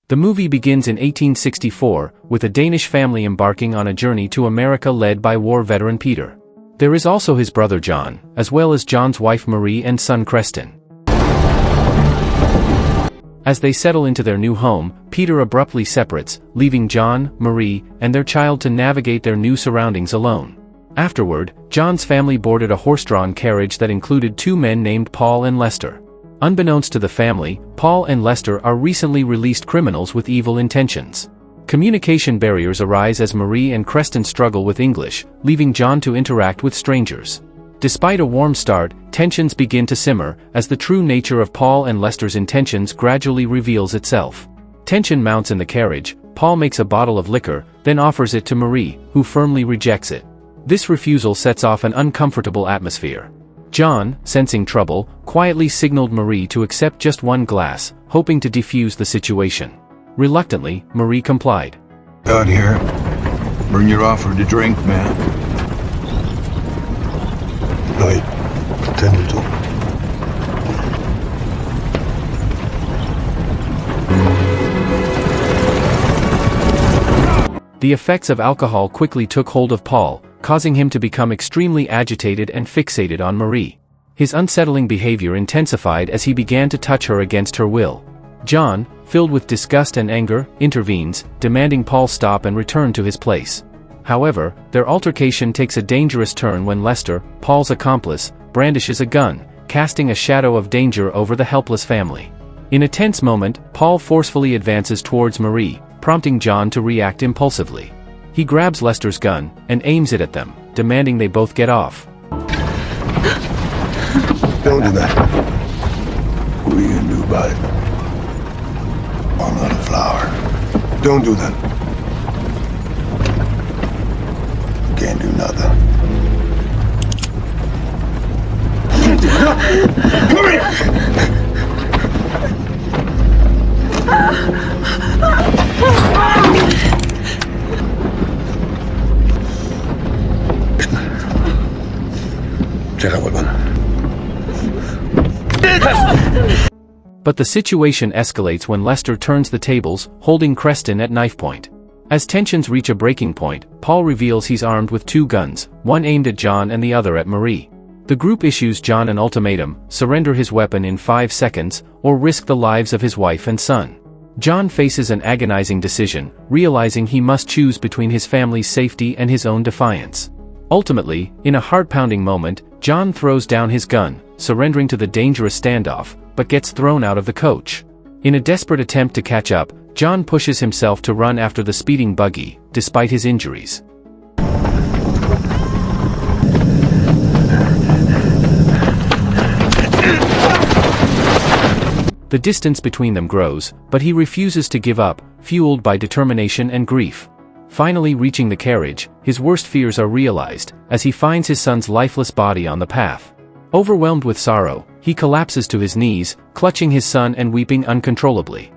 The movie begins in 1864, with a Danish family embarking on a journey to America led by war veteran Peter. There is also his brother John, as well as John's wife Marie and son Creston. As they settle into their new home, Peter abruptly separates, leaving John, Marie, and their child to navigate their new surroundings alone. Afterward, John's family boarded a horse-drawn carriage that included two men named Paul and Lester. Unbeknownst to the family, Paul and Lester are recently released criminals with evil intentions. Communication barriers arise as Marie and Creston struggle with English, leaving John to interact with strangers. Despite a warm start, tensions begin to simmer, as the true nature of Paul and Lester's intentions gradually reveals itself. Tension mounts in the carriage. Paul makes a bottle of liquor, then offers it to Marie, who firmly rejects it. This refusal sets off an uncomfortable atmosphere. John, sensing trouble, quietly signaled Marie to accept just one glass, hoping to defuse the situation. Reluctantly, Marie complied. Out here. Bring your offer to drink, man. Right. Tended to. The effects of alcohol quickly took hold of Paul, causing him to become extremely agitated and fixated on Marie. His unsettling behavior intensified as he began to touch her against her will. John, filled with disgust and anger, intervenes, demanding Paul stop and return to his place. However, their altercation takes a dangerous turn when Lester, Paul's accomplice, brandishes a gun, casting a shadow of danger over the helpless family. In a tense moment, Paul forcefully advances towards Marie, prompting John to react impulsively. He grabs Lester's gun and aims it at them, demanding they both get off. Don't do that. What are you gonna do about it? I'm not a flower. Don't do that. Can't do nothing. Come here! Checa, vuelvan. But the situation escalates when Lester turns the tables, holding Creston at knife point. As tensions reach a breaking point, Paul reveals he's armed with two guns, one aimed at John and the other at Marie. The group issues John an ultimatum: surrender his weapon in 5 seconds, or risk the lives of his wife and son. John faces an agonizing decision, realizing he must choose between his family's safety and his own defiance. Ultimately, in a heart-pounding moment, John throws down his gun, surrendering to the dangerous standoff, but gets thrown out of the coach. In a desperate attempt to catch up, John pushes himself to run after the speeding buggy, despite his injuries. The distance between them grows, but he refuses to give up, fueled by determination and grief. Finally reaching the carriage, his worst fears are realized, as he finds his son's lifeless body on the path. Overwhelmed with sorrow, he collapses to his knees, clutching his son and weeping uncontrollably.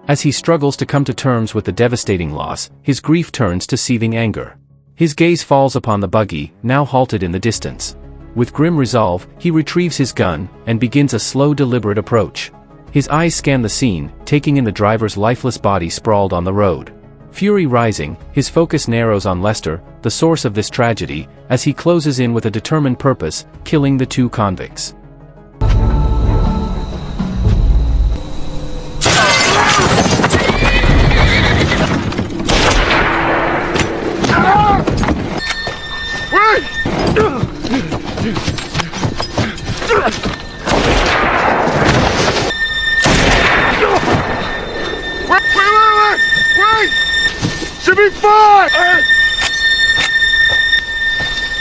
As he struggles to come to terms with the devastating loss, his grief turns to seething anger. His gaze falls upon the buggy, now halted in the distance. With grim resolve, he retrieves his gun, and begins a slow, deliberate approach. His eyes scan the scene, taking in the driver's lifeless body sprawled on the road. Fury rising, his focus narrows on Lester, the source of this tragedy, as he closes in with a determined purpose: killing the two convicts. Wait! Should be fine!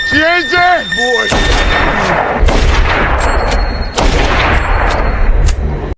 She ain't dead, boy!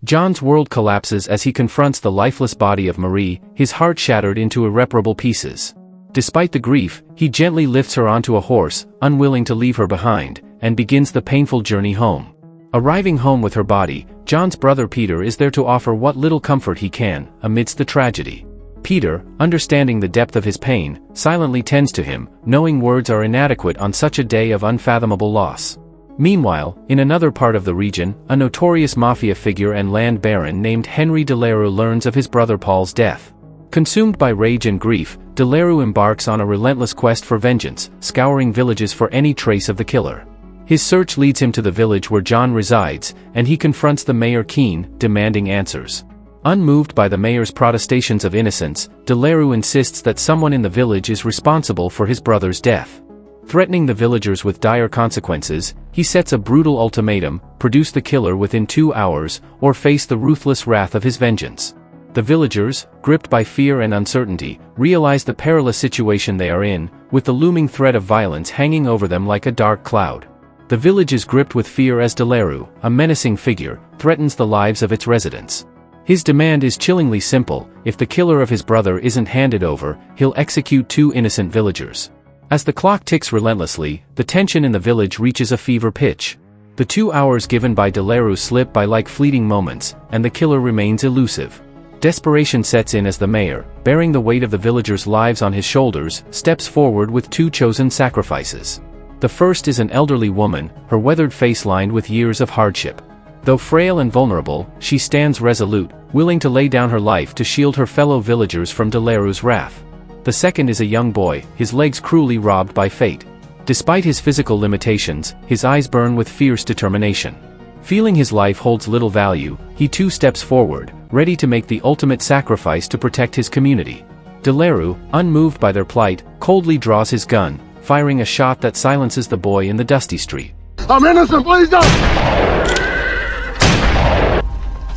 John's world collapses as he confronts the lifeless body of Marie, his heart shattered into irreparable pieces. Despite the grief, he gently lifts her onto a horse, unwilling to leave her behind, and begins the painful journey home. Arriving home with her body, John's brother Peter is there to offer what little comfort he can, amidst the tragedy. Peter, understanding the depth of his pain, silently tends to him, knowing words are inadequate on such a day of unfathomable loss. Meanwhile, in another part of the region, a notorious mafia figure and land baron named Henry Delarue learns of his brother Paul's death. Consumed by rage and grief, Delarue embarks on a relentless quest for vengeance, scouring villages for any trace of the killer. His search leads him to the village where John resides, and he confronts the mayor Keene, demanding answers. Unmoved by the mayor's protestations of innocence, Delarue insists that someone in the village is responsible for his brother's death. Threatening the villagers with dire consequences, he sets a brutal ultimatum: produce the killer within 2 hours, or face the ruthless wrath of his vengeance. The villagers, gripped by fear and uncertainty, realize the perilous situation they are in, with the looming threat of violence hanging over them like a dark cloud. The village is gripped with fear as Delarue, a menacing figure, threatens the lives of its residents. His demand is chillingly simple: if the killer of his brother isn't handed over, he'll execute 2 innocent villagers. As the clock ticks relentlessly, the tension in the village reaches a fever pitch. The 2 hours given by Delarue slip by like fleeting moments, and the killer remains elusive. Desperation sets in as the mayor, bearing the weight of the villagers' lives on his shoulders, steps forward with 2 chosen sacrifices. The first is an elderly woman, her weathered face lined with years of hardship. Though frail and vulnerable, she stands resolute, willing to lay down her life to shield her fellow villagers from Delarue's wrath. The second is a young boy, his legs cruelly robbed by fate. Despite his physical limitations, his eyes burn with fierce determination. Feeling his life holds little value, he too steps forward, ready to make the ultimate sacrifice to protect his community. Delarue, unmoved by their plight, coldly draws his gun, firing a shot that silences the boy in the dusty street. I'm innocent, please don't!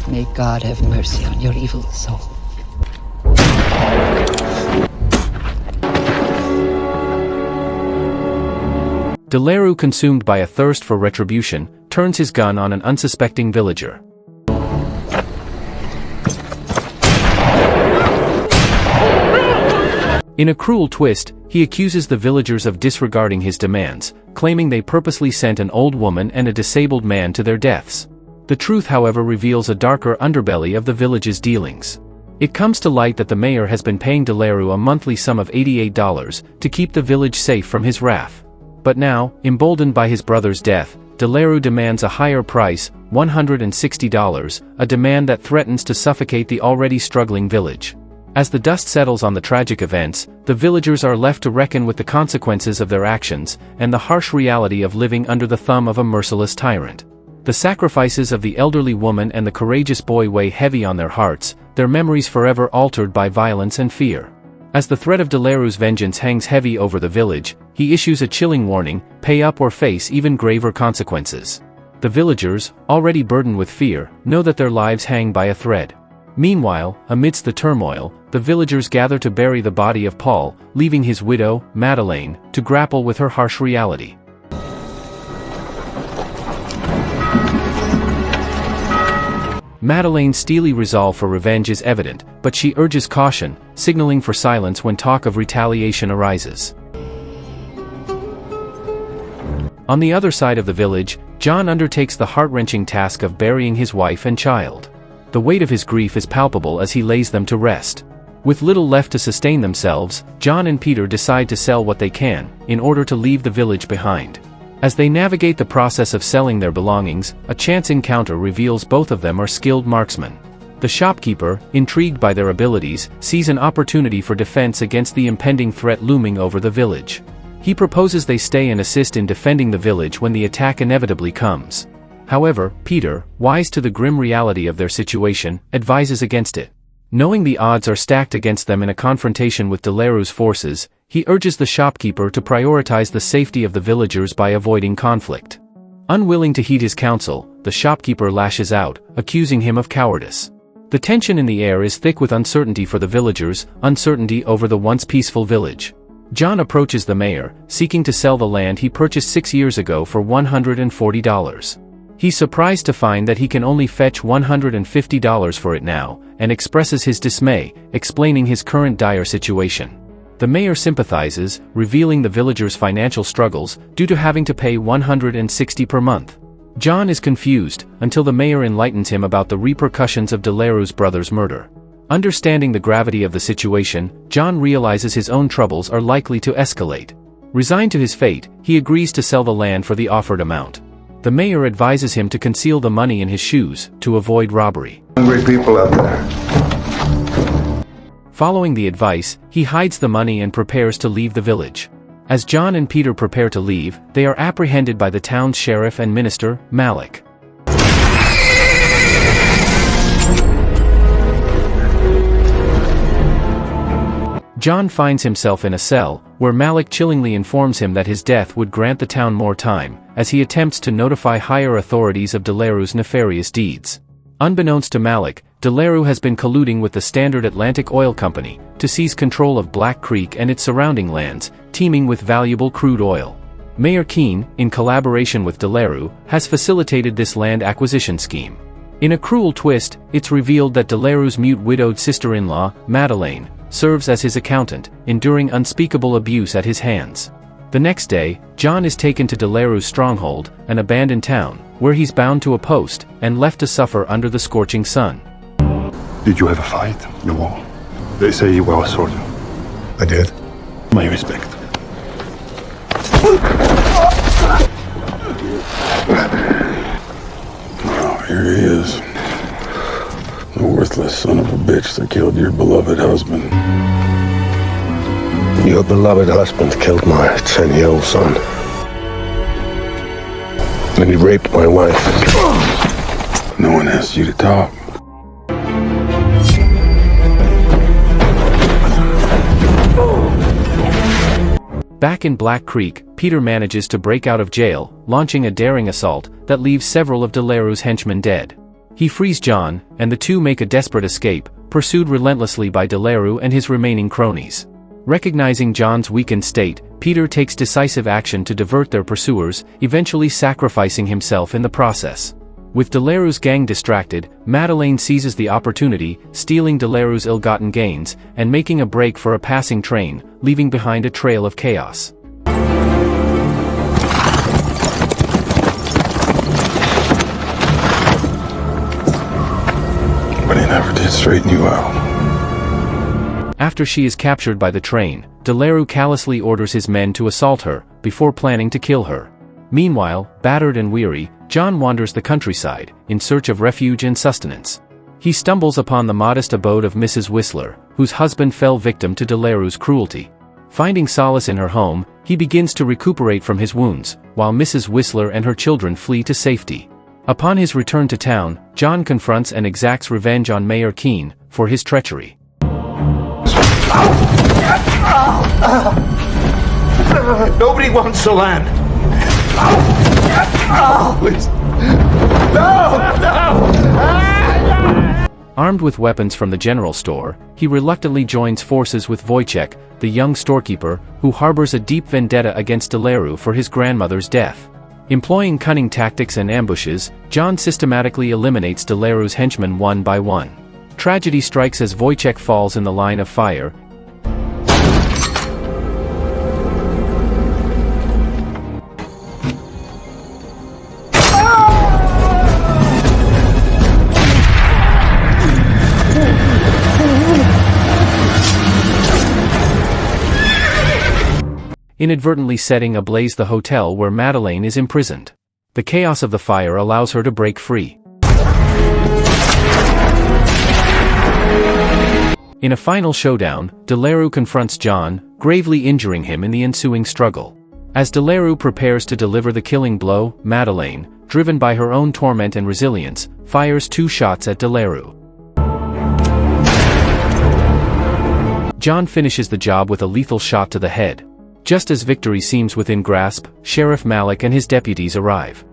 May God have mercy on your evil soul. Delarue, consumed by a thirst for retribution, turns his gun on an unsuspecting villager. In a cruel twist, he accuses the villagers of disregarding his demands, claiming they purposely sent an old woman and a disabled man to their deaths. The truth, however, reveals a darker underbelly of the village's dealings. It comes to light that the mayor has been paying Delarue a monthly sum of $88 to keep the village safe from his wrath. But now, emboldened by his brother's death, Delarue demands a higher price, $160, a demand that threatens to suffocate the already struggling village. As the dust settles on the tragic events, the villagers are left to reckon with the consequences of their actions, and the harsh reality of living under the thumb of a merciless tyrant. The sacrifices of the elderly woman and the courageous boy weigh heavy on their hearts, their memories forever altered by violence and fear. As the threat of Delarue's vengeance hangs heavy over the village, he issues a chilling warning: pay up or face even graver consequences. The villagers, already burdened with fear, know that their lives hang by a thread. Meanwhile, amidst the turmoil, the villagers gather to bury the body of Paul, leaving his widow, Madeleine, to grapple with her harsh reality. Madeleine's steely resolve for revenge is evident, but she urges caution, signaling for silence when talk of retaliation arises. On the other side of the village, John undertakes the heart-wrenching task of burying his wife and child. The weight of his grief is palpable as he lays them to rest. With little left to sustain themselves, John and Peter decide to sell what they can, in order to leave the village behind. As they navigate the process of selling their belongings, a chance encounter reveals both of them are skilled marksmen. The shopkeeper, intrigued by their abilities, sees an opportunity for defense against the impending threat looming over the village. He proposes they stay and assist in defending the village when the attack inevitably comes. However, Peter, wise to the grim reality of their situation, advises against it. Knowing the odds are stacked against them in a confrontation with Delarue's forces, he urges the shopkeeper to prioritize the safety of the villagers by avoiding conflict. Unwilling to heed his counsel, the shopkeeper lashes out, accusing him of cowardice. The tension in the air is thick with uncertainty for the villagers, uncertainty over the once peaceful village. John approaches the mayor, seeking to sell the land he purchased 6 years ago for $140. He's surprised to find that he can only fetch $150 for it now, and expresses his dismay, explaining his current dire situation. The mayor sympathizes, revealing the villagers' financial struggles, due to having to pay $160 per month. John is confused, until the mayor enlightens him about the repercussions of Delarue's brother's murder. Understanding the gravity of the situation, John realizes his own troubles are likely to escalate. Resigned to his fate, he agrees to sell the land for the offered amount. The mayor advises him to conceal the money in his shoes, to avoid robbery. Hungry people out there. Following the advice, he hides the money and prepares to leave the village. As John and Peter prepare to leave, they are apprehended by the town's sheriff and minister, Malik. John finds himself in a cell, where Malik chillingly informs him that his death would grant the town more time, as he attempts to notify higher authorities of Delarue's nefarious deeds. Unbeknownst to Malik, Delarue has been colluding with the Standard Atlantic Oil Company to seize control of Black Creek and its surrounding lands, teeming with valuable crude oil. Mayor Keene, in collaboration with Delarue, has facilitated this land acquisition scheme. In a cruel twist, it's revealed that Delarue's mute widowed sister-in-law, Madeleine, serves as his accountant, enduring unspeakable abuse at his hands. The next day, John is taken to Delarue's stronghold, an abandoned town, where he's bound to a post and left to suffer under the scorching sun. Did you have a fight? No. They say you were assaulted. I did. My respect. Oh, here he is. The worthless son of a bitch that killed your beloved husband. Your beloved husband killed my 10-year-old son. And he raped my wife. No one asked you to talk. Back in Black Creek, Peter manages to break out of jail, launching a daring assault that leaves several of Delarue's henchmen dead. He frees John, and the two make a desperate escape, pursued relentlessly by Delarue and his remaining cronies. Recognizing John's weakened state, Peter takes decisive action to divert their pursuers, eventually sacrificing himself in the process. With Delarue's gang distracted, Madeleine seizes the opportunity, stealing Delarue's ill-gotten gains, and making a break for a passing train, leaving behind a trail of chaos. But he never did straighten you out. After she is captured by the train, Delarue callously orders his men to assault her, before planning to kill her. Meanwhile, battered and weary, John wanders the countryside, in search of refuge and sustenance. He stumbles upon the modest abode of Mrs. Whistler, whose husband fell victim to Delarue's cruelty. Finding solace in her home, he begins to recuperate from his wounds, while Mrs. Whistler and her children flee to safety. Upon his return to town, John confronts and exacts revenge on Mayor Keene for his treachery. Nobody wants the land. Please. Armed with weapons from the general store, he reluctantly joins forces with Wojciech, the young storekeeper, who harbors a deep vendetta against Delarue for his grandmother's death. Employing cunning tactics and ambushes, John systematically eliminates Delarue's henchmen one by one. Tragedy strikes as Wojciech falls in the line of fire. Inadvertently setting ablaze the hotel where Madeleine is imprisoned. The chaos of the fire allows her to break free. In a final showdown, Delarue confronts John, gravely injuring him in the ensuing struggle. As Delarue prepares to deliver the killing blow, Madeleine, driven by her own torment and resilience, fires 2 shots at Delarue. John finishes the job with a lethal shot to the head. Just as victory seems within grasp, Sheriff Malik and his deputies arrive.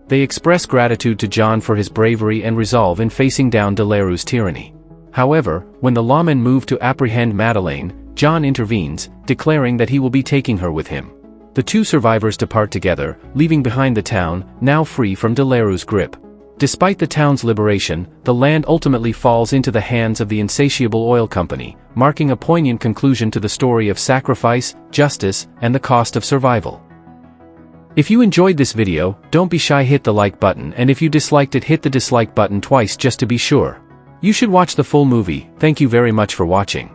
They express gratitude to John for his bravery and resolve in facing down Delarue's tyranny. However, when the lawmen move to apprehend Madeleine, John intervenes, declaring that he will be taking her with him. The 2 survivors depart together, leaving behind the town, now free from Delarue's grip. Despite the town's liberation, the land ultimately falls into the hands of the insatiable oil company, marking a poignant conclusion to the story of sacrifice, justice, and the cost of survival. If you enjoyed this video, don't be shy, hit the like button, and if you disliked it, hit the dislike button twice just to be sure. You should watch the full movie. Thank you very much for watching.